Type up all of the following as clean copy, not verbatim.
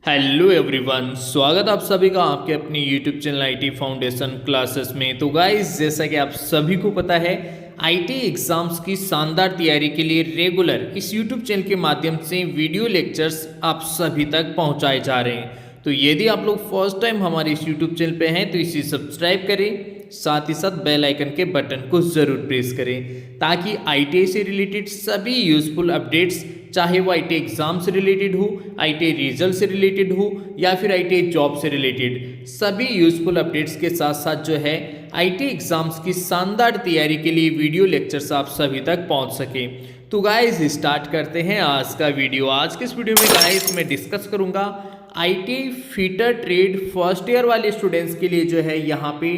Hello everyone, स्वागत आप सभी का आपके अपनी YouTube channel IT foundation classes में। तो गाइस, जैसा कि आप सभी को पता है, आईटी एग्जाम्स की शानदार तैयारी के लिए रेगुलर इस यूट्यूब चैनल के माध्यम से वीडियो लेक्चर्स आप सभी तक पहुंचाए जा रहे हैं। तो यदि आप लोग फर्स्ट टाइम हमारे इस यूट्यूब चैनल पे हैं तो इसे सब्सक्राइब करें, साथ ही साथ बेल आइकन के बटन को जरूर प्रेस करें ताकि आईटीआई से रिलेटेड सभी यूजफुल अपडेट्स, चाहे वो आईटीआई एग्जाम से रिलेटेड हो, आईटीआई रिजल्ट से रिलेटेड हो या फिर आईटीआई जॉब से रिलेटेड, सभी यूजफुल अपडेट्स के साथ साथ जो है आईटीआई एग्जाम्स की शानदार तैयारी के लिए वीडियो लेक्चर्स आप सभी तक पहुंच सके। तो गाइस, स्टार्ट करते हैं आज का वीडियो। आज के इस वीडियो में गाइस मैं डिस्कस करूंगा ITI fitter trade first year वाले स्टूडेंट्स के लिए जो है यहाँ पे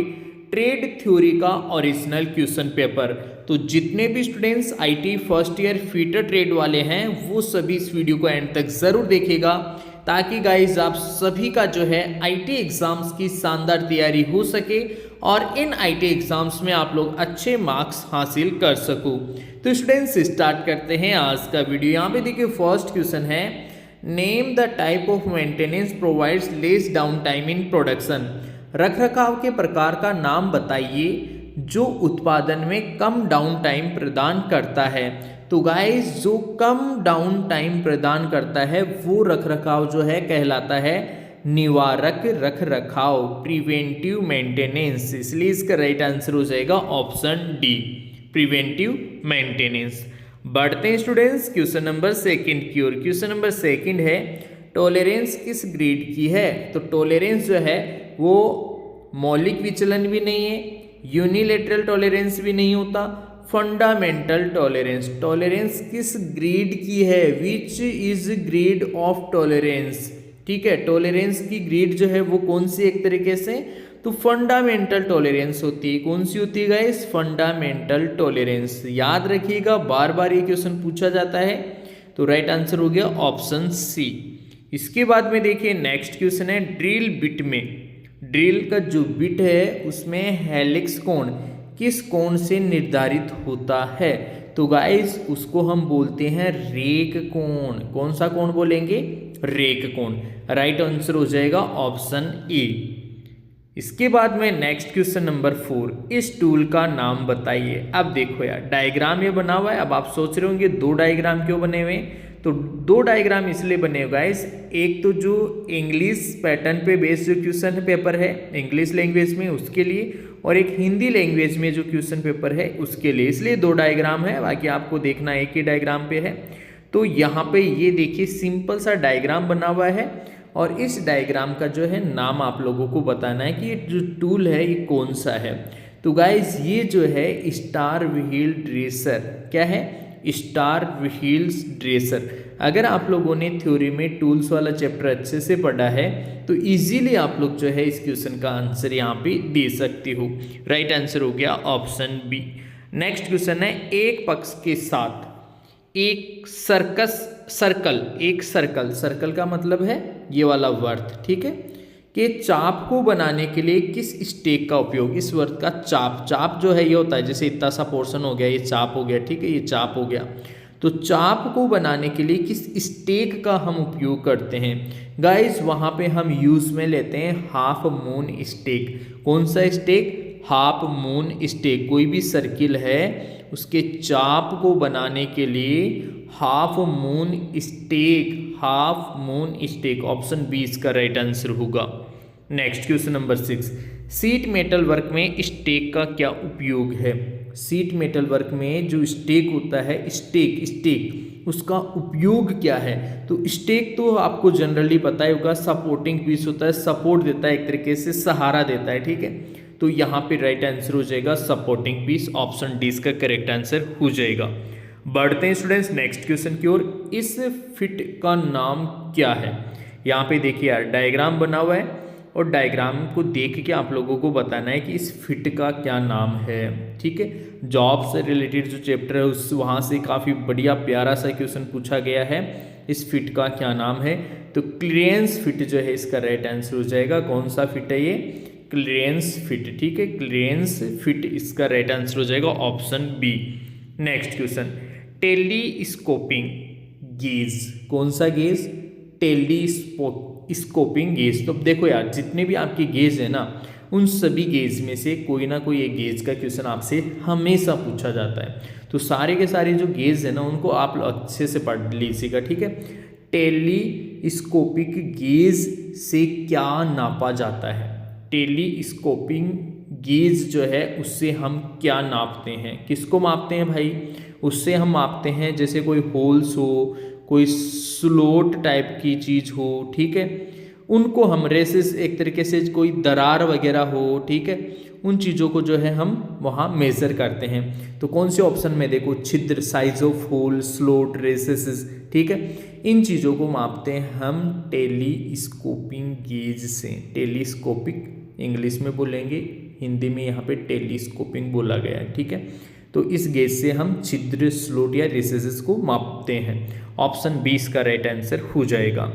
ट्रेड थ्योरी का ओरिजिनल क्वेश्चन पेपर। तो जितने भी students IT first year fitter trade वाले हैं वो सभी इस वीडियो को एंड तक जरूर देखेगा ताकि गाइज आप सभी का जो है आईटी एग्जाम्स की शानदार तैयारी हो सके और इन आईटी एग्जाम्स में आप लोग अच्छे मार्क्स हासिल कर सको। तो स्टूडेंट्स, स्टार्ट करते हैं आज का वीडियो। यहाँ पे देखिए फर्स्ट क्वेश्चन है, name the type of maintenance provides less down time in production. रखरखाव के प्रकार का नाम बताइए जो उत्पादन में कम डाउन टाइम प्रदान करता है। तो गाइस, जो कम डाउन टाइम प्रदान करता है वो रखरखाव जो है कहलाता है निवारक रखरखाव, प्रिवेंटिव मेंटेनेंस। इसलिए इसका राइट आंसर हो जाएगा ऑप्शन डी, प्रिवेंटिव मेंटेनेंस। बढ़ते हैं स्टूडेंट्स क्वेश्चन नंबर सेकंड की ओर। क्वेश्चन नंबर सेकंड है, टॉलरेंस किस ग्रेड की है। तो टॉलरेंस जो है वो मौलिक विचलन भी नहीं है, यूनिलेटरल टॉलरेंस भी नहीं होता, फंडामेंटल टॉलरेंस। टॉलरेंस किस ग्रेड की है, which is grade of tolerance. ठीक है, टॉलरेंस की ग्रेड जो है वो कौन सी, एक तरीके से तो फंडामेंटल टॉलरेंस होती है। कौन सी होती है गाइस, फंडामेंटल टॉलरेंस। याद रखिएगा, बार बार ये क्वेश्चन पूछा जाता है। तो राइट आंसर हो गया ऑप्शन सी। इसके बाद में देखिए नेक्स्ट क्वेश्चन है, ड्रिल बिट में ड्रिल का जो बिट है उसमें हेलिक्स कोण किस कोण से निर्धारित होता है। तो गाइस, उसको हम बोलते हैं रेक कोण। कौन सा कोण बोलेंगे, रेक कोण। राइट आंसर हो जाएगा ऑप्शन ए। इसके बाद में नेक्स्ट क्वेश्चन नंबर 4, इस टूल का नाम बताइए। अब देखो यार, डायग्राम ये बना हुआ है। अब आप सोच रहे होंगे दो डायग्राम क्यों बने हुए हैं। तो दो डायग्राम इसलिए बने हुए गाइस, एक तो जो इंग्लिश पैटर्न पे बेस्ड जो क्वेश्चन पेपर है इंग्लिश लैंग्वेज में उसके लिए, और एक हिंदी लैंग्वेज में जो क्वेश्चन पेपर है उसके लिए। इसलिए दो डायग्राम है, बाकी आपको देखना एक ही डायग्राम पे है। तो यहाँ पे ये देखिए सिंपल सा डायग्राम बना हुआ है और इस डायग्राम का जो है नाम आप लोगों को बताना है कि ये जो टूल है ये कौन सा है। तो गाइज, ये जो है स्टार व्हील ड्रेसर, क्या है, स्टार व्हील्स ड्रेसर। अगर आप लोगों ने थ्योरी में टूल्स वाला चैप्टर अच्छे से पढ़ा है तो इजीली आप लोग जो है इस क्वेश्चन का आंसर यहाँ पे दे सकते हो। राइट आंसर हो गया ऑप्शन बी। नेक्स्ट क्वेश्चन है, एक पक्ष के साथ एक सर्कल का मतलब है ये वाला वर्थ, ठीक है, कि चाप को बनाने के लिए किस स्टेक का उपयोग। इस वर्त का चाप जो है ये होता है, जैसे इतना सा पोर्शन हो गया, ये चाप हो गया, ठीक है, ये चाप हो गया। तो चाप को बनाने के लिए किस स्टेक का हम उपयोग करते हैं गाइस। वहाँ पे हम यूज में लेते हैं हाफ मून स्टेक। कौन सा स्टेक, हाफ मून स्टेक। कोई भी सर्किल है उसके चाप को बनाने के लिए half moon stake, option B इसका राइट आंसर होगा। Next question number 6, sheet metal work में स्टेक का क्या उपयोग है। सीट मेटल वर्क में जो स्टेक होता है, स्टेक उसका उपयोग क्या है। तो स्टेक तो आपको जनरली पता ही होगा, सपोर्टिंग पीस होता है, सपोर्ट देता है, एक तरीके से सहारा देता है, ठीक है। तो यहाँ पे राइट आंसर हो जाएगा सपोर्टिंग पीस, ऑप्शन डी इसका करेक्ट आंसर हो जाएगा। बढ़ते हैं स्टूडेंट्स नेक्स्ट क्वेश्चन की ओर, इस फिट का नाम क्या है। यहाँ पे देखिए यार डायग्राम बना हुआ है और डायग्राम को देख के आप लोगों को बताना है कि इस फिट का क्या नाम है, ठीक है। जॉब से रिलेटेड जो चैप्टर है उस वहाँ से काफ़ी बढ़िया प्यारा सा क्वेश्चन पूछा गया है, इस फिट का क्या नाम है। तो क्लियरेंस फिट जो है इसका राइट आंसर हो जाएगा। कौन सा फिट है ये, क्लियरेंस फिट, ठीक है, क्लियरेंस फिट इसका राइट आंसर हो जाएगा option B. Next question, telescoping gauge. कौन सा गेज, टेलीस्कोपिंग गेज। तो देखो यार, जितने भी आपके गेज है ना, उन सभी गेज में से कोई ना कोई एक गेज का क्वेश्चन आपसे हमेशा पूछा जाता है। तो सारे के सारे जो गेज है ना, उनको आप अच्छे से पढ़ लीजिएगा, ठीक है। टेलीस्कोपिक गेज से क्या नापा जाता है? टेलीस्कोपिंग गेज जो है उससे हम क्या नापते हैं? किसको मापते हैं भाई? उससे हम मापते हैं जैसे कोई होल्स हो, कोई स्लोट टाइप की चीज़ हो, ठीक है, उनको हम रेसेस, एक तरीके से कोई दरार वगैरह हो, ठीक है, उन चीज़ों को जो है हम वहाँ मेज़र करते हैं। तो कौन से ऑप्शन में देखो, छिद्र, size of hole, slot, recess, ठीक है, इन चीज़ों को मापते हैं हम टेलीस्कोपिंग गेज से। टेलीस्कोपिक इंग्लिश में बोलेंगे, हिंदी में यहाँ पे टेलीस्कोपिंग बोला गया है, ठीक है। तो इस गेज से हम छिद्र, स्लोट या रेसेस को मापते हैं। ऑप्शन 20 का राइट आंसर हो जाएगा।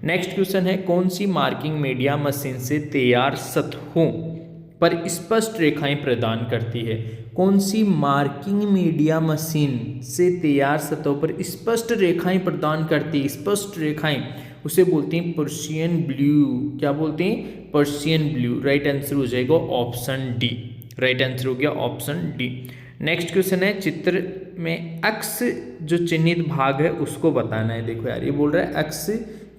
नेक्स्ट क्वेश्चन है, कौन सी मार्किंग मीडिया मशीन से तैयार सतहों पर स्पष्ट रेखाएं प्रदान करती है? कौन सी मार्किंग मीडिया मशीन से तैयार सतहों पर स्पष्ट रेखाएं प्रदान करती है? स्पष्ट रेखाएं, उसे बोलते हैं पर्शियन ब्लू। क्या बोलते हैं? Persian blue. राइट आंसर हो जाएगा ऑप्शन डी। राइट आंसर हो गया ऑप्शन डी। नेक्स्ट क्वेश्चन है, चित्र में अक्ष जो चिन्हित भाग है उसको बताना है। देखो यार, ये बोल रहा है अक्ष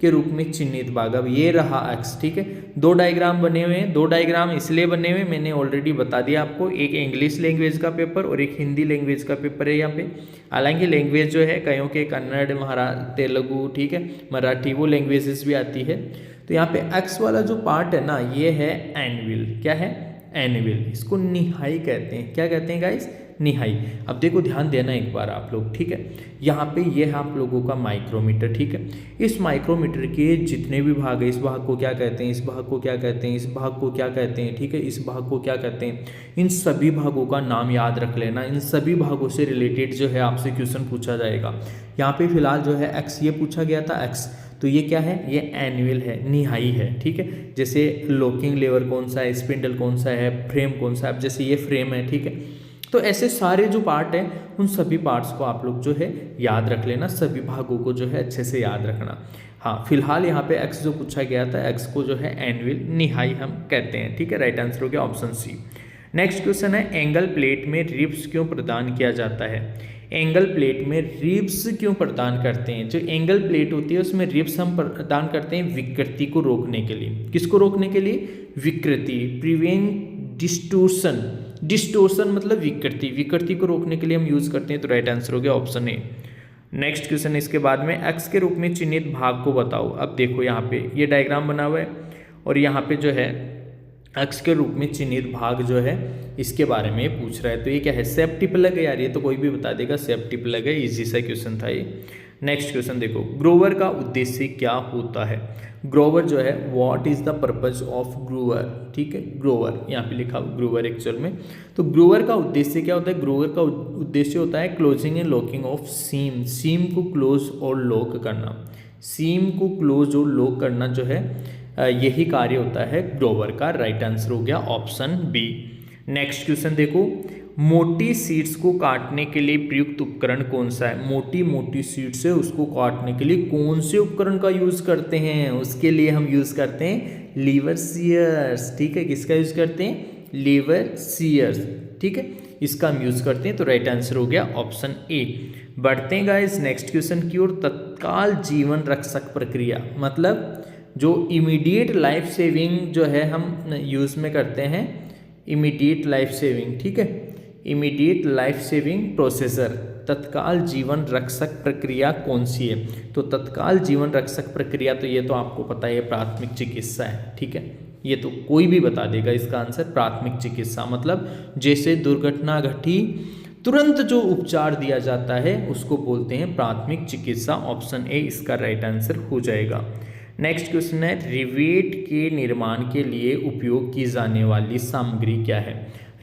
के रूप में चिन्हित भाग। अब ये रहा अक्ष, ठीक है। दो डायग्राम बने हुए हैं। दो डायग्राम इसलिए बने हुए, मैंने ऑलरेडी बता दिया आपको, एक इंग्लिश लैंग्वेज का पेपर और एक हिंदी लैंग्वेज का पेपर है यहाँ पे। हालांकि लैंग्वेज जो है कईयों के कन्नड़, तेलुगु, ठीक है, मराठी, वो लैंग्वेजेस भी आती है। तो यहाँ पे अक्ष वाला जो पार्ट है ना, ये है एनविल। क्या है? एनविल। इसको निहाई कहते हैं। क्या कहते हैं गाइस? निहाई। अब देखो, ध्यान देना एक बार आप लोग, ठीक है। यहाँ पे ये है आप लोगों का माइक्रोमीटर, ठीक है। इस माइक्रोमीटर के जितने भी भाग है, इस भाग को क्या कहते हैं, इस भाग को क्या कहते हैं, इस भाग को क्या कहते हैं, ठीक है, इस भाग को क्या कहते हैं, इन सभी भागों का नाम याद रख लेना। इन सभी भागों से रिलेटेड जो है आपसे क्वेश्चन पूछा जाएगा। यहाँ पे फिलहाल जो है एक्स ये पूछा गया था, एक्स, तो ये क्या है? ये एनुअल है, निहाई है, ठीक है। जैसे लॉकिंग लेवर कौन सा है, स्पिंडल कौन सा है, फ्रेम कौन सा है, अब जैसे ये फ्रेम है, ठीक है। तो ऐसे सारे जो पार्ट हैं, उन सभी पार्ट्स को आप लोग जो है याद रख लेना, सभी भागों को जो है अच्छे से याद रखना। हाँ, फिलहाल यहाँ पे एक्स जो पूछा गया था, एक्स को जो है एनुअल, निहाई हम कहते हैं, ठीक है। राइट आंसर हो गया ऑप्शन सी। नेक्स्ट क्वेश्चन है, एंगल प्लेट में रिब्स क्यों प्रदान किया जाता है? एंगल प्लेट में रिब्स क्यों प्रदान करते हैं? जो एंगल प्लेट होती है उसमें रिब्स हम प्रदान करते हैं विकृति को रोकने के लिए। किसको रोकने के लिए? विकृति, प्रिवेंट डिस्टोर्शन। डिस्टोर्शन मतलब विकृति, विकृति को रोकने के लिए हम यूज करते हैं। तो राइट आंसर हो गया ऑप्शन ए। नेक्स्ट क्वेश्चन इसके बाद में, एक्स के रूप में चिन्हित भाग को बताओ। अब देखो यहाँ पे ये डायग्राम बना हुआ है और यहाँ पे जो है एक्स के रूप में चिन्हित भाग जो है इसके बारे में पूछ रहा है। तो ये क्या है? सेफ्टी प्लग है यार, ये तो कोई भी बता देगा, सेफ्टी प्लग है। इजी सा क्वेश्चन था ये। नेक्स्ट क्वेश्चन देखो, ग्रोवर का उद्देश्य क्या होता है? ग्रोवर जो है, what is the purpose of Grover, ठीक है। ग्रोवर यहाँ पे लिखा ग्रोवर एक्चुअल में। तो ग्रोवर का उद्देश्य क्या होता है? ग्रोवर का उद्देश्य होता है क्लोजिंग एंड लॉकिंग ऑफ सीम। सीम को क्लोज और लॉक करना, सीम को क्लोज और लॉक करना जो है यही कार्य होता है ग्रोवर का। राइट आंसर हो गया ऑप्शन बी। नेक्स्ट क्वेश्चन देखो, मोटी सीड्स को काटने के लिए प्रयुक्त उपकरण कौन सा है? मोटी मोटी सीड्स है, उसको काटने के लिए कौन से उपकरण का यूज करते हैं? उसके लिए हम यूज करते हैं लीवर सीयर्स, ठीक है। किसका यूज करते हैं? लीवर सीयर्स, ठीक है, इसका हम यूज करते हैं। तो राइट आंसर हो गया ऑप्शन ए। बढ़ते हैं गाइस नेक्स्ट क्वेश्चन की ओर। तत्काल जीवन रक्षक प्रक्रिया मतलब जो इमीडिएट लाइफ सेविंग जो है हम यूज में करते हैं, इमीडिएट लाइफ सेविंग, ठीक है, इमीडिएट लाइफ सेविंग प्रोसेसर, तत्काल जीवन रक्षक प्रक्रिया कौन सी है? तो तत्काल जीवन रक्षक प्रक्रिया, तो ये तो आपको पता है, प्राथमिक चिकित्सा है, ठीक है। ये तो कोई भी बता देगा इसका आंसर। प्राथमिक चिकित्सा मतलब जैसे दुर्घटना घटी तुरंत जो उपचार दिया जाता है उसको बोलते हैं प्राथमिक चिकित्सा। ऑप्शन ए इसका राइट आंसर हो जाएगा। नेक्स्ट क्वेश्चन है, रिवेट के निर्माण के लिए उपयोग की जाने वाली सामग्री क्या है?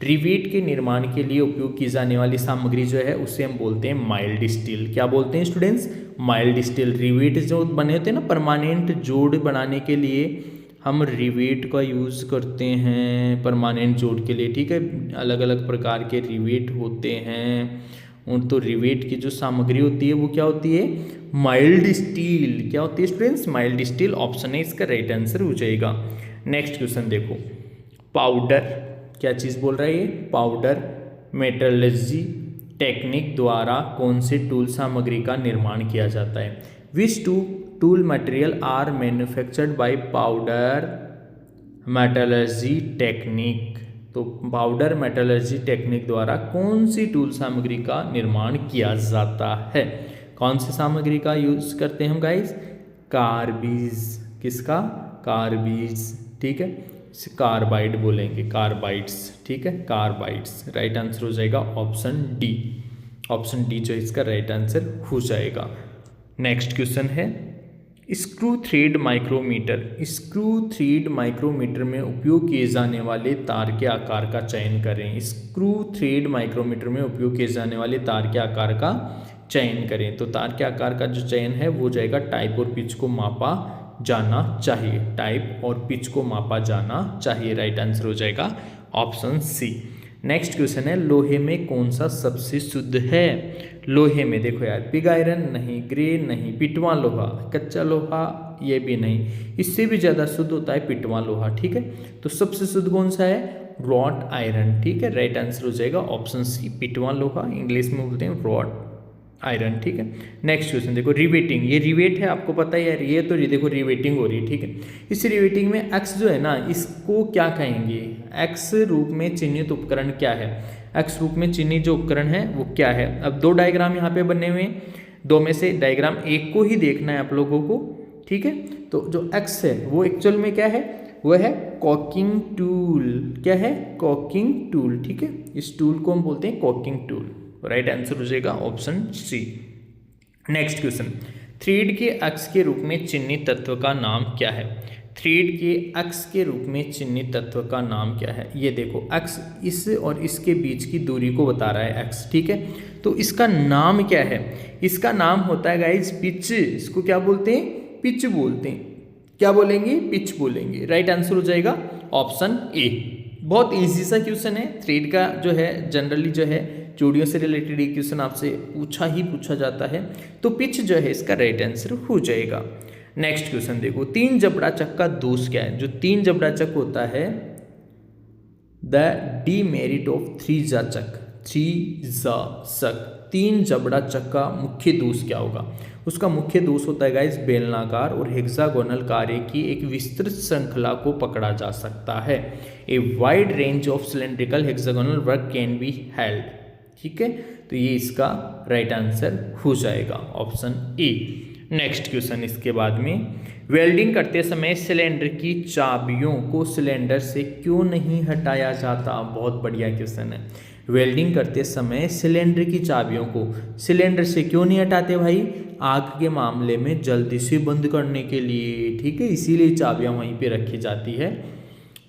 रिवेट के निर्माण के लिए उपयोग की जाने वाली सामग्री जो है उसे हम बोलते हैं माइल्ड स्टील। क्या बोलते हैं स्टूडेंट्स? Mild steel. रिवेट जो बने होते हैं ना, परमानेंट जोड़ बनाने के लिए हम रिवेट का यूज़ करते हैं, परमानेंट जोड़ के लिए, ठीक है। अलग अलग प्रकार के रिवेट होते हैं। तो रिवेट की जो सामग्री होती है वो क्या होती है? Mild steel. क्या होती है स्टूडेंट्स? Mild steel. ऑप्शन है इसका राइट आंसर हो जाएगा। नेक्स्ट क्वेश्चन देखो, पाउडर, क्या चीज़ बोल रहा है ये? पाउडर मेटलर्जी टेक्निक द्वारा कौन से टूल सामग्री का निर्माण किया जाता है? Which tool material are manufactured by powder metallurgy technique. तो पाउडर मेटलर्जी टेक्निक द्वारा कौन सी टूल सामग्री का निर्माण किया जाता है? कौन सी सामग्री का यूज करते हैं हम गाइस? कार्बीज। किसका? कार्बीज, ठीक है, कार्बाइड बोलेंगे, कार्बाइड्स, ठीक है, कार्बाइड्स। राइट आंसर हो जाएगा ऑप्शन डी। ऑप्शन डी जो इसका राइट आंसर हो जाएगा। नेक्स्ट क्वेश्चन है, screw thread micrometer. Screw thread micrometer में उपयोग किए जाने वाले तार के आकार का चयन करें। स्क्रू थ्रेड माइक्रोमीटर में उपयोग किए जाने वाले तार के आकार का चयन करें। तो तार के आकार का जो चयन है वो जाएगा टाइप और पिच को मापा जाना चाहिए। टाइप और पिच को मापा जाना चाहिए। राइट आंसर हो जाएगा ऑप्शन सी। नेक्स्ट क्वेश्चन है, लोहे में कौन सा सबसे शुद्ध है? लोहे में देखो यार, पिग आयरन नहीं, ग्रे नहीं, पिटवा लोहा, कच्चा लोहा ये भी नहीं, इससे भी ज़्यादा शुद्ध होता है पिटवा लोहा, ठीक है। तो सबसे शुद्ध कौन सा है? रॉट आयरन, ठीक है। राइट आंसर हो जाएगा ऑप्शन सी, पिटवा लोहा, इंग्लिश में बोलते हैं रॉट आयरन, ठीक है। नेक्स्ट क्वेश्चन देखो, रिवेटिंग। ये रिवेट है, आपको पता है यार, ये तो देखो रिवेटिंग हो रही है, ठीक है। इस रिवेटिंग में एक्स जो है ना, इसको क्या कहेंगे? एक्स रूप में चिन्हित उपकरण क्या है? एक्स रूप में चिन्हित जो उपकरण है वो क्या है? अब दो डायग्राम यहाँ पे बने हुए हैं, दो में से डायग्राम एक को ही देखना है आप लोगों को, ठीक है। तो जो एक्स है वो एक्चुअल में क्या है? वो है कॉकिंग टूल। क्या है? कॉकिंग टूल, ठीक है। इस टूल को हम बोलते हैं कॉकिंग टूल। राइट आंसर हो जाएगा option C. Next question, thread के अक्ष के रूप में चिन्हित तत्व का नाम क्या है? थ्रेड के अक्ष के रूप में चिन्हित तत्व का नाम क्या है? ये देखो, अक्ष इस और इसके बीच की दूरी को बता रहा है एक्स, ठीक है। तो इसका नाम क्या है? इसका नाम होता है गाइज पिच। इसको क्या बोलते हैं? पिच बोलते हैं। क्या बोलेंगे? पिच बोलेंगे। राइट आंसर हो जाएगा ऑप्शन ए। बहुत इजी सा क्वेश्चन है। थ्रेड का जो है जनरली जो है चूड़ियों से रिलेटेड ये क्वेश्चन आपसे पूछा जाता है। तो पिच जो है इसका राइट आंसर हो जाएगा। नेक्स्ट क्वेश्चन देखो, तीन जबड़ा चक का दोष क्या है? जो तीन जबड़ा चक होता है, द डीमेरिट ऑफ थ्री जा चक, तीन जबड़ा चक का मुख्य दोष क्या होगा? उसका मुख्य दोष होता है गाइस बेलनाकार और हेक्सागोनल कार्य की एक विस्तृत श्रृंखला को पकड़ा जा सकता है। A wide range of cylindrical hexagonal work can be held, ठीक है। तो ये इसका राइट आंसर हो जाएगा ऑप्शन ए। नेक्स्ट क्वेश्चन इसके बाद में, वेल्डिंग करते समय सिलेंडर की चाबियों को सिलेंडर से क्यों नहीं हटाया जाता? बहुत बढ़िया क्वेश्चन है। वेल्डिंग करते समय सिलेंडर की चाबियों को सिलेंडर से क्यों नहीं हटाते भाई? आग के मामले में जल्दी से बंद करने के लिए, ठीक है, इसीलिए चाबियां वहीं पे रखी जाती है।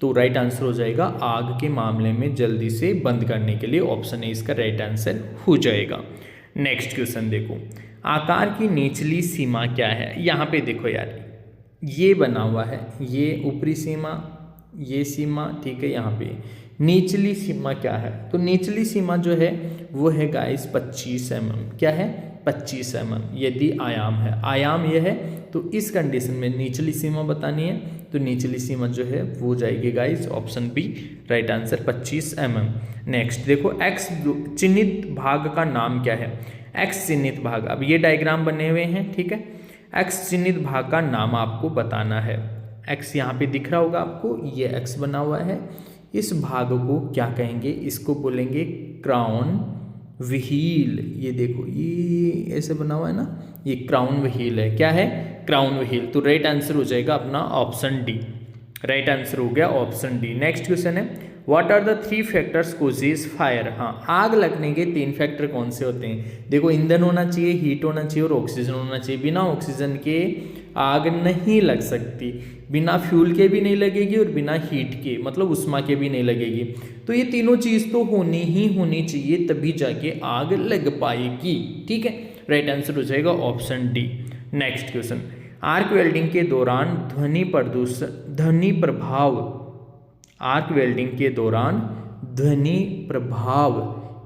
तो राइट आंसर हो जाएगा आग के मामले में जल्दी से बंद करने के लिए। ऑप्शन ए इसका राइट आंसर हो जाएगा। नेक्स्ट क्वेश्चन देखो, आकार की निचली सीमा क्या है? यहाँ पे देखो यार, ये बना हुआ है, ये ऊपरी सीमा, ये सीमा, ठीक है। यहाँ पे निचली सीमा क्या है? तो निचली सीमा जो है वो है गाइस 25 mm। क्या है? 25 mm। यदि आयाम है, आयाम यह है, तो इस कंडीशन में निचली सीमा बतानी है। तो निचली सीमा जो है वो जाएगी guys option B, right answer 25 mm। Next देखो, एक्स चिन्हित भाग का नाम क्या है? एक्स चिन्हित भाग, अब ये डायग्राम बने हुए हैं, ठीक है। एक्स चिन्हित भाग का नाम आपको बताना है। एक्स यहाँ पे दिख रहा होगा आपको, ये एक्स बना हुआ है। इस भाग को क्या कहेंगे? इसको बोलेंगे क्राउन व्हील। ये देखो, ये ऐसे बना हुआ है ना, ये क्राउन व्हील है। क्या है? Crown wheel. तो राइट आंसर हो जाएगा अपना ऑप्शन डी। राइट आंसर हो गया ऑप्शन डी। नेक्स्ट क्वेश्चन है, what are the 3 factors causes fire? हाँ, आग लगने के 3 फैक्टर कौन से होते हैं? देखो, ईंधन होना चाहिए, हीट होना चाहिए और ऑक्सीजन होना चाहिए। बिना ऑक्सीजन के आग नहीं लग सकती, बिना फ्यूल के भी नहीं लगेगी और बिना हीट के मतलब उष्मा के भी नहीं लगेगी। तो ये तीनों चीज़ तो होनी ही होनी चाहिए, तभी जाके आग लग पाएगी, ठीक है। राइट आंसर हो जाएगा option D. Next question, arc welding के दौरान ध्वनि प्रभाव, आर्क वेल्डिंग के दौरान ध्वनि प्रभाव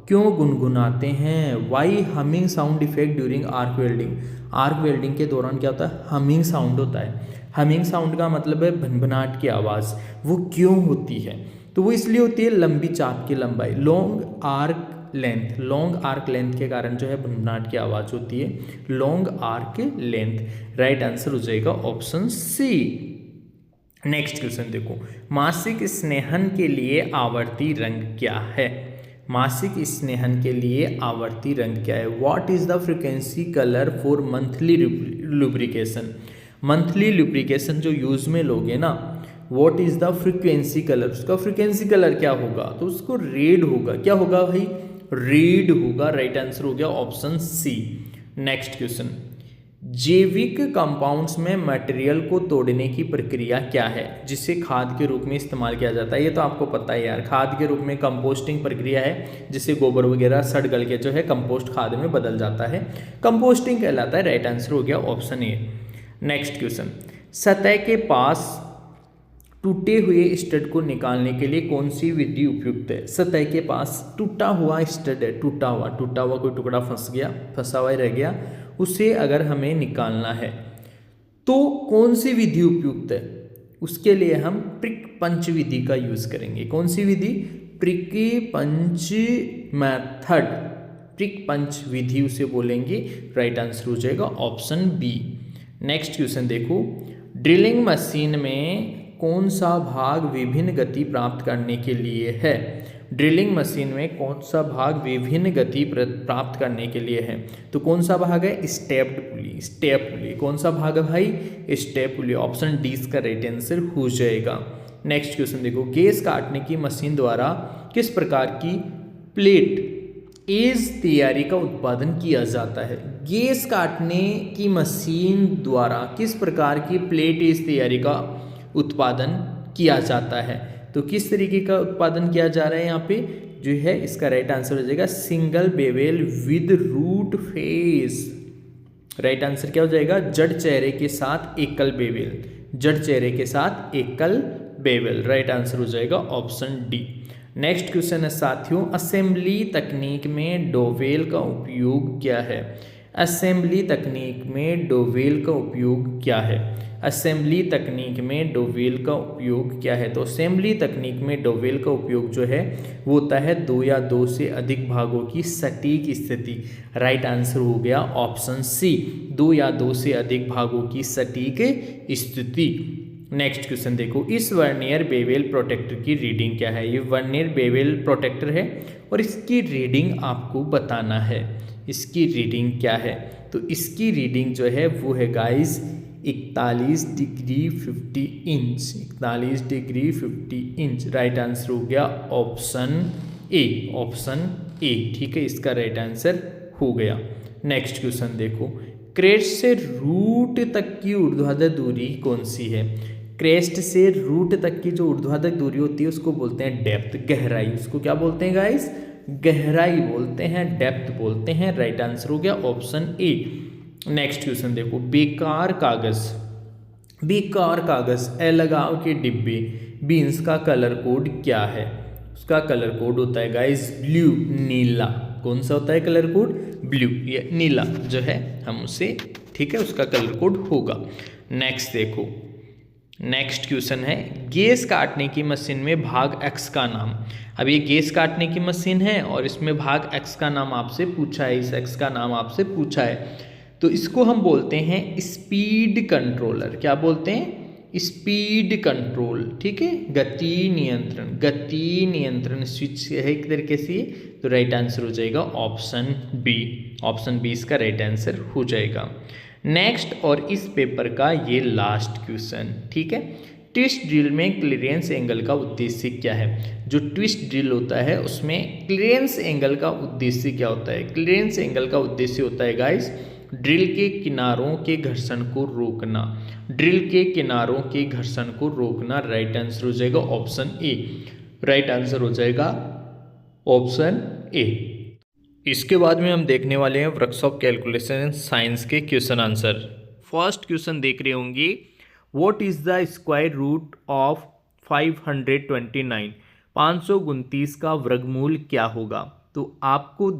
क्यों गुनगुनाते हैं? Why humming sound effect during arc welding. Arc welding के दौरान क्या होता है? हमिंग साउंड होता है। हमिंग साउंड का मतलब है भनभनाट की आवाज़। वो क्यों होती है? तो वो इसलिए होती है लंबी चाप की लंबाई, long arc length. Long arc length के कारण जो है भनभनाट की आवाज़ होती है, long arc length. Right answer हो जाएगा ऑप्शन सी। नेक्स्ट क्वेश्चन देखो, मासिक स्नेहन के लिए आवर्ती रंग क्या है? मासिक स्नेहन के लिए आवर्ती रंग क्या है? What is the frequency colour for monthly lubrication? Monthly lubrication जो यूज में लोगे ना, what is the frequency colour, उसका फ्रीक्वेंसी कलर क्या होगा? तो उसको रेड होगा। क्या होगा भाई? रेड होगा। राइट आंसर हो गया ऑप्शन सी। नेक्स्ट क्वेश्चन, जैविक कंपाउंड्स में मटेरियल को तोड़ने की प्रक्रिया क्या है जिसे खाद के रूप में इस्तेमाल किया जाता है? ये तो आपको पता है यार, खाद के रूप में कंपोस्टिंग प्रक्रिया है, जिससे गोबर वगैरह सड़ गल के जो है कंपोस्ट खाद में बदल जाता है, कंपोस्टिंग कहलाता है। राइट आंसर हो गया ऑप्शन ए। नेक्स्ट क्वेश्चन, सतह के पास टूटे हुए स्टड को निकालने के लिए कौन सी विधि उपयुक्त है? सतह के पास टूटा हुआ स्टड है, टूटा हुआ कोई टुकड़ा फंसा हुआ रह गया, उसे अगर हमें निकालना है तो कौन सी विधि उपयुक्त है? उसके लिए हम प्रिक पंच विधि का यूज करेंगे। कौन सी विधि? प्रिक पंच मेथड, प्रिक पंच विधि उसे बोलेंगे। राइट आंसर हो जाएगा ऑप्शन बी। नेक्स्ट क्वेश्चन देखो, ड्रिलिंग मशीन में कौन सा भाग विभिन्न गति प्राप्त करने के लिए है? ड्रिलिंग मशीन में कौन सा भाग विभिन्न गति प्राप्त करने के लिए है? तो कौन सा भाग है? स्टेप्ड पुली। स्टेप पुली कौन सा भाग है भाई? स्टेप पुली। ऑप्शन डी इसका राइट आंसर हो जाएगा। नेक्स्ट क्वेश्चन देखो, गैस काटने की मशीन द्वारा किस प्रकार की प्लेट एज तैयारी का उत्पादन किया जाता है? गैस काटने की मशीन द्वारा किस प्रकार की प्लेट एज तैयारी का उत्पादन किया जाता है? तो किस तरीके का उत्पादन किया जा रहा है यहाँ पे जो है? इसका राइट आंसर हो जाएगा single bevel with root face. Right answer क्या हो जाएगा? जड़ चेहरे के साथ एकल बेवेल। जड़ चेहरे के साथ एकल बेवेल। राइट आंसर हो जाएगा ऑप्शन डी। नेक्स्ट क्वेश्चन है साथियों, असेंबली तकनीक में डोवेल का उपयोग क्या है? असेंबली तकनीक में डोवेल का उपयोग क्या है? असेंबली तकनीक में डोवेल का उपयोग क्या है? तो असेंबली तकनीक में डोवेल का उपयोग जो है वो होता है दो या दो से अधिक भागों की सटीक स्थिति। राइट आंसर हो गया ऑप्शन सी, दो या दो से अधिक भागों की सटीक स्थिति। नेक्स्ट क्वेश्चन देखो, इस वर्नियर बेवेल प्रोटेक्टर की रीडिंग क्या है? ये वर्नियर बेवेल प्रोटेक्टर है और इसकी रीडिंग आपको बताना है। इसकी रीडिंग क्या है? तो इसकी रीडिंग जो है वो है guys 41 degree 50 inch. 41 degree 50 inch. Right answer हो गया ऑप्शन ए। ऑप्शन ए ठीक है, इसका राइट आंसर हो गया। नेक्स्ट क्वेश्चन देखो, क्रेस्ट से रूट तक की ऊर्ध्वाधर दूरी कौन सी है? क्रेस्ट से रूट तक की जो ऊर्ध्वाधर दूरी होती है उसको बोलते हैं डेप्थ, गहराई। उसको क्या बोलते हैं गाइस? गहराई बोलते हैं, डेप्थ बोलते हैं। राइट आंसर हो गया ऑप्शन ए। नेक्स्ट क्वेश्चन देखो, बेकार कागज अलगाव के डिब्बे बीन्स का कलर कोड क्या है? उसका कलर कोड होता है गाइस ब्लू, नीला। कौन सा होता है कलर कोड? ब्लू, ये नीला जो है हम उसे ठीक है उसका कलर कोड होगा। नेक्स्ट देखो, नेक्स्ट क्वेश्चन है, गैस काटने की मशीन में भाग एक्स का नाम। अब ये गैस काटने की मशीन है और इसमें भाग एक्स का नाम आपसे पूछा है, इस एक्स का नाम आपसे पूछा है, तो इसको हम बोलते हैं स्पीड कंट्रोलर। क्या बोलते हैं? Speed control. ठीक है, गति नियंत्रण स्विच है एक तरीके से। तो राइट आंसर हो जाएगा ऑप्शन बी। ऑप्शन बी इसका राइट आंसर हो जाएगा। नेक्स्ट और इस पेपर का ये लास्ट क्वेश्चन ठीक है, ट्विस्ट ड्रिल में क्लीयरेंस एंगल का उद्देश्य क्या है? जो ट्विस्ट ड्रिल होता है उसमें क्लीयरेंस एंगल का उद्देश्य क्या होता है? क्लीयरेंस एंगल का उद्देश्य होता है गाइस ड्रिल के किनारों के घर्षण को रोकना। ड्रिल के किनारों के घर्षण को रोकना। राइट आंसर हो जाएगा ऑप्शन ए। राइट आंसर हो जाएगा ऑप्शन ए। इसके बाद में हम देखने वाले हैं वर्कशॉप कैलकुलेशन साइंस के क्वेश्चन आंसर। फर्स्ट क्वेश्चन देख रहे होंगे, what is the square root of 529? 529 का वर्गमूल क्या होगा? तो आपको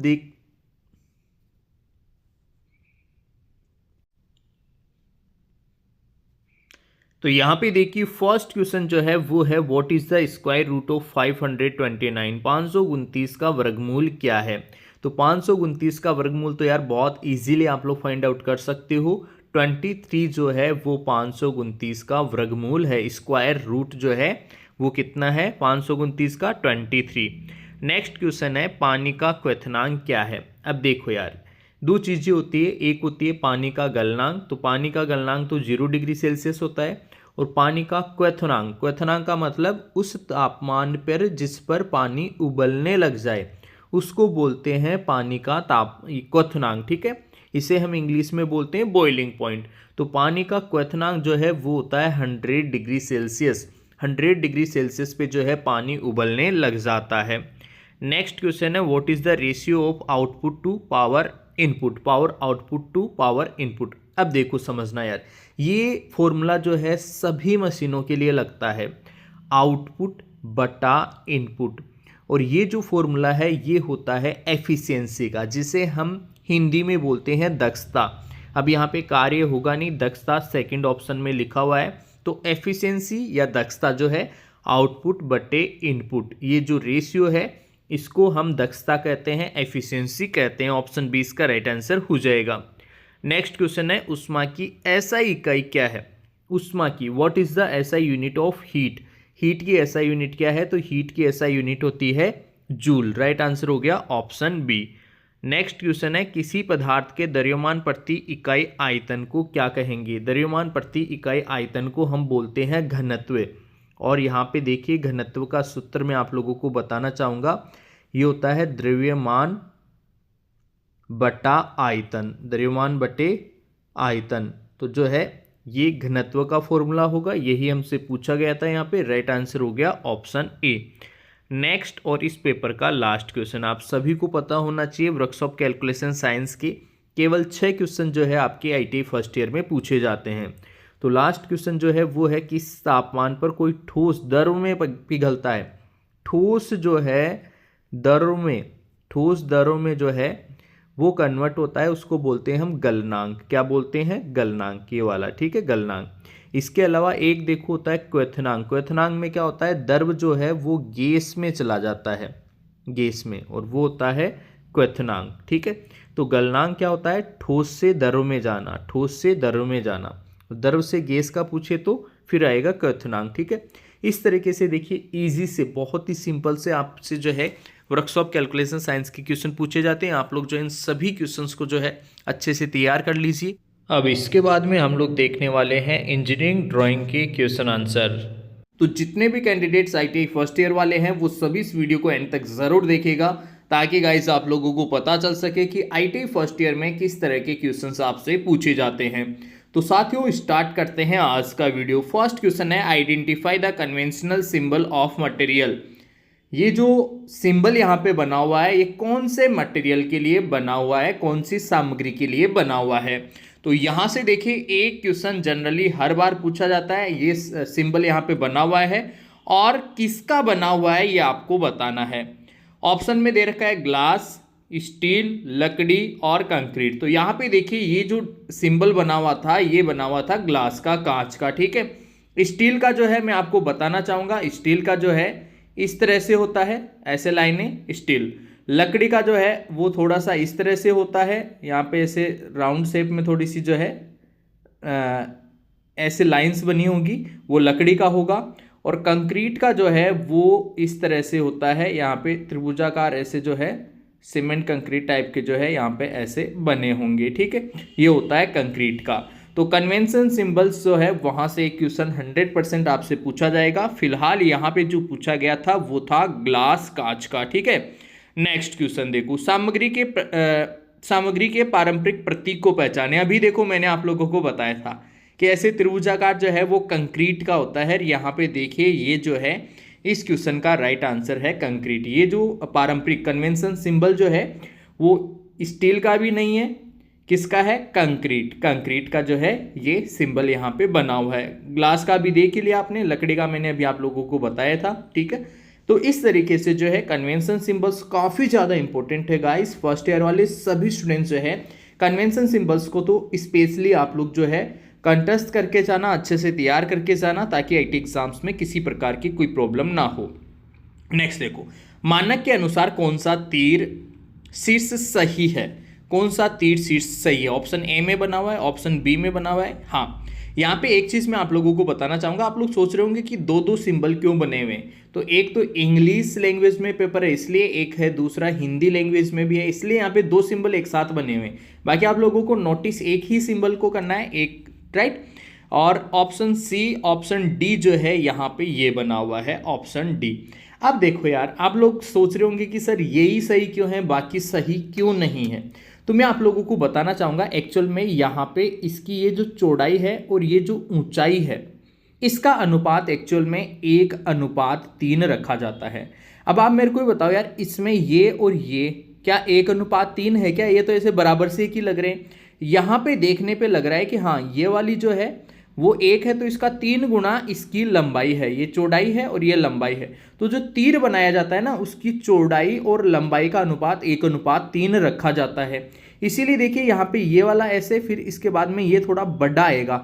तो यहाँ पे देखिए फर्स्ट क्वेश्चन जो है वो है what is the square root of 529, 529 का वर्गमूल क्या है। तो 529 का वर्गमूल तो यार बहुत इजीली आप लोग फाइंड आउट कर सकते हो। 23 जो है वो 529 का वर्गमूल है। स्क्वायर रूट जो है वो कितना है 529 का 23। नेक्स्ट क्वेश्चन है पानी का क्वथनांक क्या है। अब देखो यार दो चीज़ें होती है, एक होती है पानी का गलनांक। तो पानी का गलनांक तो 0 डिग्री सेल्सियस होता है, और पानी का क्वथनांक, क्वथनांक का मतलब उस तापमान पर जिस पर पानी उबलने लग जाए उसको बोलते हैं पानी का क्वथनांक। ठीक है, इसे हम इंग्लिश में बोलते हैं बॉइलिंग पॉइंट। तो पानी का क्वथनांक जो है वो होता है 100 डिग्री सेल्सियस। 100 डिग्री सेल्सियस पे जो है पानी उबलने लग जाता है। नेक्स्ट क्वेश्चन है what is the ratio of output to power input, power output to power input. अब देखो समझना यार, ये फॉर्मूला जो है सभी मशीनों के लिए लगता है, आउटपुट बटा इनपुट। और ये जो फॉर्मूला है ये होता है एफिशिएंसी का, जिसे हम हिंदी में बोलते हैं दक्षता। अब यहाँ पे कार्य होगा नहीं, दक्षता सेकंड ऑप्शन में लिखा हुआ है। तो एफिशिएंसी या दक्षता जो है आउटपुट बटे इनपुट, ये जो रेशियो है इसको हम दक्षता कहते हैं, एफिशिएंसी कहते हैं। ऑप्शन 20 का राइट आंसर हो जाएगा। नेक्स्ट क्वेश्चन है ऊष्मा की एसआई इकाई क्या है। ऊष्मा की what is the SI unit of heat. Heat की एसआई यूनिट क्या है, तो हीट की एसआई यूनिट होती है जूल। राइट आंसर हो गया ऑप्शन बी। नेक्स्ट क्वेश्चन है किसी पदार्थ के द्रव्यमान प्रति इकाई आयतन को क्या कहेंगे। द्रव्यमान प्रति इकाई आयतन को हम बोलते हैं घनत्व। और यहाँ पे देखिए घनत्व का सूत्र मैं आप लोगों को बताना चाहूँगा, ये होता है द्रव्यमान बटा आयतन, द्रव्यमान बटे आयतन। तो जो है ये घनत्व का फॉर्मूला होगा, यही हमसे पूछा गया था यहाँ पे। राइट आंसर हो गया ऑप्शन ए। नेक्स्ट और इस पेपर का लास्ट क्वेश्चन आप सभी को पता होना चाहिए, वर्कशॉप कैलकुलेशन साइंस के केवल 6 क्वेश्चन जो है आपके आईटीआई फर्स्ट ईयर में पूछे जाते हैं। तो लास्ट क्वेश्चन जो है वो है किस तापमान पर कोई ठोस द्रव में पिघलता है। ठोस जो है द्रव में, ठोस द्रव में जो है वो कन्वर्ट होता है, उसको बोलते हैं हम गलनांक। क्या बोलते हैं, गलनांक, ये वाला। ठीक है, गलनांक। इसके अलावा एक देखो होता है क्वथनांक। क्वथनांक में क्या होता है, द्रव जो है वो गैस में चला जाता है, गैस में, और वो होता है क्वथनांक। ठीक है, तो गलनांक क्या होता है, ठोस से द्रव में जाना, ठोस से द्रव में जाना। द्रव से गैस का पूछे तो फिर आएगा क्वथनांक। ठीक है, इस तरीके से देखिए इजी से, बहुत ही सिंपल से आपसे जो है वर्कशॉप कैलकुलेशन साइंस के क्वेश्चन पूछे जाते हैं। आप लोग जो इन सभी क्वेश्चंस को जो है अच्छे से तैयार कर लीजिए। अब इसके बाद में हम लोग देखने वाले हैं इंजीनियरिंग ड्राइंग के क्वेश्चन आंसर। तो जितने भी कैंडिडेट्स आईटीआई फर्स्ट ईयर वाले हैं वो सभी इस वीडियो को एंड तक जरूर देखेगा, ताकि गाइस आप लोगों को पता चल सके कि आईटीआई फर्स्ट ईयर में किस तरह के क्वेश्चंस आपसे पूछे जाते हैं। तो साथियों स्टार्ट करते हैं आज का वीडियो। फर्स्ट क्वेश्चन है identify the conventional symbol of material. ये जो सिंबल यहाँ पे बना हुआ है ये कौन से मटेरियल के लिए बना हुआ है, कौन सी सामग्री के लिए बना हुआ है। तो यहाँ से देखिए एक क्वेश्चन जनरली हर बार पूछा जाता है, ये सिंबल यहाँ पे बना हुआ है और किसका बना हुआ है ये आपको बताना है। ऑप्शन में दे रखा है ग्लास, स्टील, लकड़ी और कंक्रीट। तो यहाँ पे देखिए ये जो सिंबल बना हुआ था ये बना हुआ था ग्लास का, कांच का। ठीक है, स्टील का जो है मैं आपको बताना चाहूँगा, स्टील का जो है इस तरह से होता है, ऐसे लाइनें स्टील। लकड़ी का जो है वो थोड़ा सा इस तरह से होता है, यहाँ पे ऐसे राउंड शेप में थोड़ी सी जो है ऐसे लाइंस बनी होंगी, वो लकड़ी का होगा। और कंक्रीट का जो है वो इस तरह से होता है, यहाँ पे त्रिभुजाकार ऐसे जो है सीमेंट कंक्रीट टाइप के जो है यहाँ पे ऐसे बने होंगे। ठीक है, ये होता है कंक्रीट का। तो कन्वेंशन सिंबल्स जो है वहां से एक क्वेश्चन 100% आपसे पूछा जाएगा। फिलहाल यहाँ पे जो पूछा गया था वो था ग्लास, कांच का। ठीक है, नेक्स्ट क्वेश्चन देखो, सामग्री के पारंपरिक प्रतीक को पहचाने। अभी देखो मैंने आप लोगों को बताया था कि ऐसे त्रिभुजाकार जो है वो कंक्रीट का होता है। यहाँ पे देखिए ये जो है इस क्वेश्चन का राइट आंसर है कंक्रीट। ये जो पारंपरिक कन्वेंशन सिंबल जो है वो स्टील का भी नहीं है, किसका है, कंक्रीट। कंक्रीट का जो है ये सिंबल यहाँ पे बना हुआ है। ग्लास का भी देख ही लिया आपने, लकड़ी का मैंने अभी आप लोगों को बताया था। ठीक है, तो इस तरीके से जो है कन्वेंशन सिंबल्स काफ़ी ज़्यादा इंपॉर्टेंट है गाइस। फर्स्ट ईयर वाले सभी स्टूडेंट्स जो है कन्वेंशन सिंबल्स को तो स्पेशली आप लोग जो है कंटेस्ट करके जाना, अच्छे से तैयार करके जाना, ताकि आईटी एग्जाम्स में किसी प्रकार की कोई प्रॉब्लम ना हो। नेक्स्ट देखो, मानक के अनुसार कौन सा तीर शीर्ष सही है? कौन सा तीर शीर्ष सही है? ऑप्शन ए में बना हुआ है, ऑप्शन बी में बना हुआ है। हाँ, यहाँ पे एक चीज़ मैं आप लोगों को बताना चाहूँगा। आप लोग सोच रहे होंगे कि दो दो सिंबल क्यों बने हुए हैं। तो एक तो इंग्लिश लैंग्वेज में पेपर है इसलिए एक है, दूसरा हिंदी लैंग्वेज में भी है इसलिए यहाँ पे दो सिंबल एक साथ बने हुए हैं। बाकी आप लोगों को नोटिस एक ही सिंबल को करना है, एक, राइट। और ऑप्शन सी, ऑप्शन डी जो है यहाँ पे ये बना हुआ है, ऑप्शन डी। अब देखो यार, आप लोग सोच रहे होंगे कि सर यही सही क्यों है, बाकी सही क्यों नहीं है। तो मैं आप लोगों को बताना चाहूँगा एक्चुअल में यहाँ पे इसकी ये जो चौड़ाई है और ये जो ऊंचाई है, इसका अनुपात एक्चुअल में 1:3 रखा जाता है। अब आप मेरे को बताओ यार, इसमें ये और ये क्या 1:3 है क्या? ये तो ऐसे बराबर से ही लग रहे हैं। यहाँ पे देखने पे लग रहा है कि हाँ, ये वाली जो है वो 1 है तो इसका 3 गुना इसकी लंबाई है। ये चौड़ाई है और ये लंबाई है। तो जो तीर बनाया जाता है ना, उसकी चौड़ाई और लंबाई का अनुपात 1:3 रखा जाता है। इसीलिए देखिए यहाँ पे ये वाला ऐसे, फिर इसके बाद में ये थोड़ा बड़ा आएगा।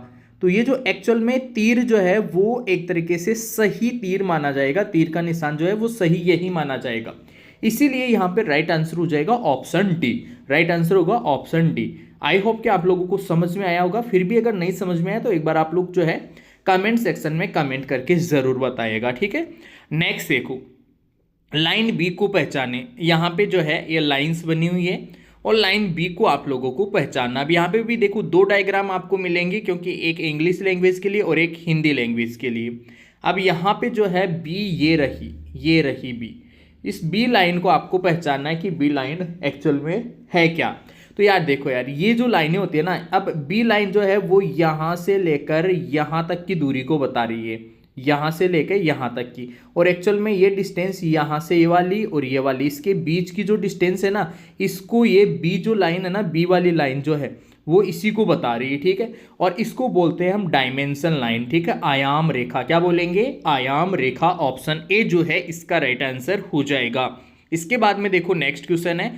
तो ये जो एक्चुअल में तीर जो है वो एक तरीके से सही तीर माना जाएगा। तीर का निशान जो है वो सही यही माना जाएगा। इसीलिए यहाँ पे राइट आंसर हो जाएगा ऑप्शन डी। राइट आंसर होगा ऑप्शन डी। आई होप कि आप लोगों को समझ में आया होगा। फिर भी अगर नहीं समझ में आया तो एक बार आप लोग जो है कमेंट सेक्शन में कमेंट करके जरूर बताइएगा, ठीक है। नेक्स्ट देखो, लाइन बी को पहचाने। यहाँ पे जो है ये लाइंस बनी हुई है और लाइन बी को आप लोगों को पहचानना। अब यहाँ पे भी देखो दो डायग्राम आपको मिलेंगे, क्योंकि एक इंग्लिश लैंग्वेज के लिए और एक हिंदी लैंग्वेज के लिए। अब यहाँ पे जो है बी ये रही बी। इस बी लाइन को आपको पहचानना है कि बी लाइन एक्चुअल में है क्या। तो यार देखो यार, ये जो लाइनें होती है ना, अब बी लाइन जो है वो यहाँ से लेकर यहाँ तक की दूरी को बता रही है, यहाँ से लेकर यहाँ तक की। और एक्चुअल में ये डिस्टेंस यहाँ से ये वाली और ये वाली, इसके बीच की जो डिस्टेंस है ना, इसको ये बी जो लाइन है ना, बी वाली लाइन जो है वो इसी को बता रही है, ठीक है। और इसको बोलते हैं हम डायमेंशन लाइन, ठीक है, आयाम रेखा। क्या बोलेंगे? आयाम रेखा। ऑप्शन ए जो है इसका राइट आंसर हो जाएगा। इसके बाद में देखो नेक्स्ट क्वेश्चन है,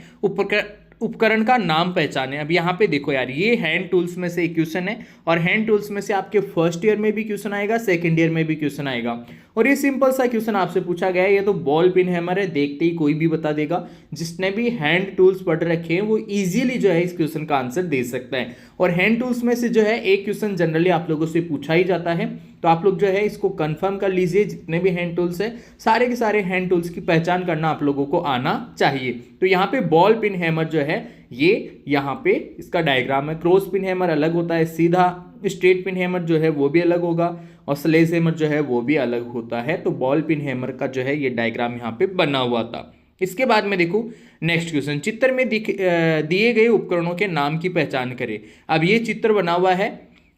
उपकरण का नाम पहचाने। अब यहाँ पे देखो यार, ये हैंड टूल्स में से एक क्वेश्चन है और हैंड टूल्स में से आपके फर्स्ट ईयर में भी क्वेश्चन आएगा, सेकंड ईयर में भी क्वेश्चन आएगा। और ये सिंपल सा क्वेश्चन आपसे पूछा गया है। ये तो बॉल पिन हैमर है, देखते ही कोई भी बता देगा। जिसने भी हैंड टूल्स पढ़ रखे हैं वो इजीली जो है इस क्वेश्चन का आंसर दे सकता है। और हैंड टूल्स में से जो है एक क्वेश्चन जनरली आप लोगों से पूछा ही जाता है। तो आप लोग जो है इसको कंफर्म कर लीजिए, जितने भी हैंड टूल्स है सारे के सारे हैंड टूल्स की पहचान करना आप लोगों को आना चाहिए। तो यहाँ पे बॉल पिन हैमर जो है ये यहाँ पे इसका डायग्राम है। क्रॉस पिन हैमर अलग होता है, सीधा स्ट्रेट पिन हैमर जो है वो भी अलग होगा और स्लेज हैमर जो है वो भी अलग होता है। तो बॉल पिन हैमर का जो है ये डायग्राम यहाँ पे बना हुआ था। इसके बाद में देखो नेक्स्ट क्वेश्चन, चित्र में दिए गए उपकरणों के नाम की पहचान करें। अब ये चित्र बना हुआ है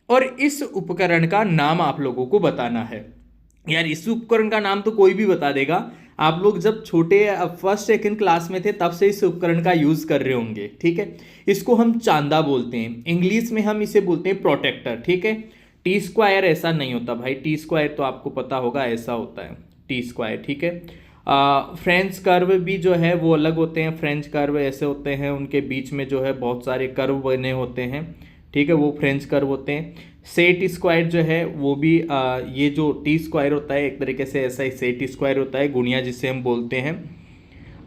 और इस उपकरण का नाम आप लोगों को बताना है। यार इस उपकरण का नाम तो कोई भी बता देगा। आप लोग जब छोटे फर्स्ट सेकंड क्लास में थे तब से इस उपकरण का यूज कर रहे होंगे, ठीक है। इसको हम चांदा बोलते हैं, इंग्लिश में हम इसे बोलते हैं प्रोटेक्टर, ठीक है। टी स्क्वायर ऐसा नहीं होता भाई, टी स्क्वायर तो आपको पता होगा ऐसा होता है टी स्क्वायर, ठीक है। फ्रेंच कर्व भी जो है वो अलग होते हैं। फ्रेंच कर्व ऐसे होते हैं, उनके बीच में जो है बहुत सारे कर्व बने होते हैं, ठीक है, वो फ्रेंच कर्व होते हैं। सेट स्क्वायर जो है वो भी ये जो टी स्क्वायर होता है एक तरीके से ऐसा ही सेट स्क्वायर होता है, गुणिया जिसे हम बोलते हैं।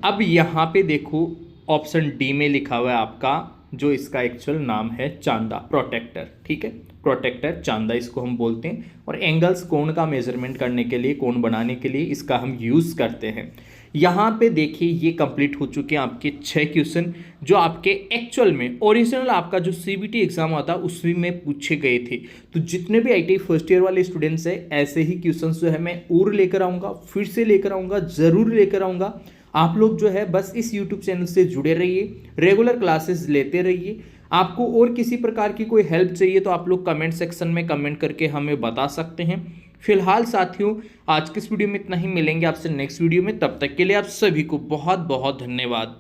अब यहाँ पे देखो ऑप्शन डी में लिखा हुआ है आपका, जो इसका एक्चुअल नाम है चांदा, प्रोटेक्टर, ठीक है। प्रोटेक्टर चांदा इसको हम बोलते हैं। और एंगल्स, कोण का मेजरमेंट करने के लिए, कोण बनाने के लिए इसका हम यूज़ करते हैं। यहाँ पे देखिए ये कंप्लीट हो चुके हैं आपके 6 क्वेश्चन, जो आपके एक्चुअल में ओरिजिनल आपका जो सीबीटी एग्जाम हुआ था उसमें में पूछे गए थे। तो जितने भी आईटी फर्स्ट ईयर वाले स्टूडेंट्स हैं, ऐसे ही क्वेश्चन जो है मैं और लेकर आऊँगा, फिर से लेकर आऊँगा, ज़रूर लेकर आऊँगा। आप लोग जो है बस इस यूट्यूब चैनल से जुड़े रहिए, रेगुलर क्लासेस लेते रहिए। आपको और किसी प्रकार की कोई हेल्प चाहिए तो आप लोग कमेंट सेक्शन में कमेंट करके हमें बता सकते हैं। फिलहाल साथियों आज की इस वीडियो में इतना ही, मिलेंगे आपसे नेक्स्ट वीडियो में। तब तक के लिए आप सभी को बहुत बहुत धन्यवाद।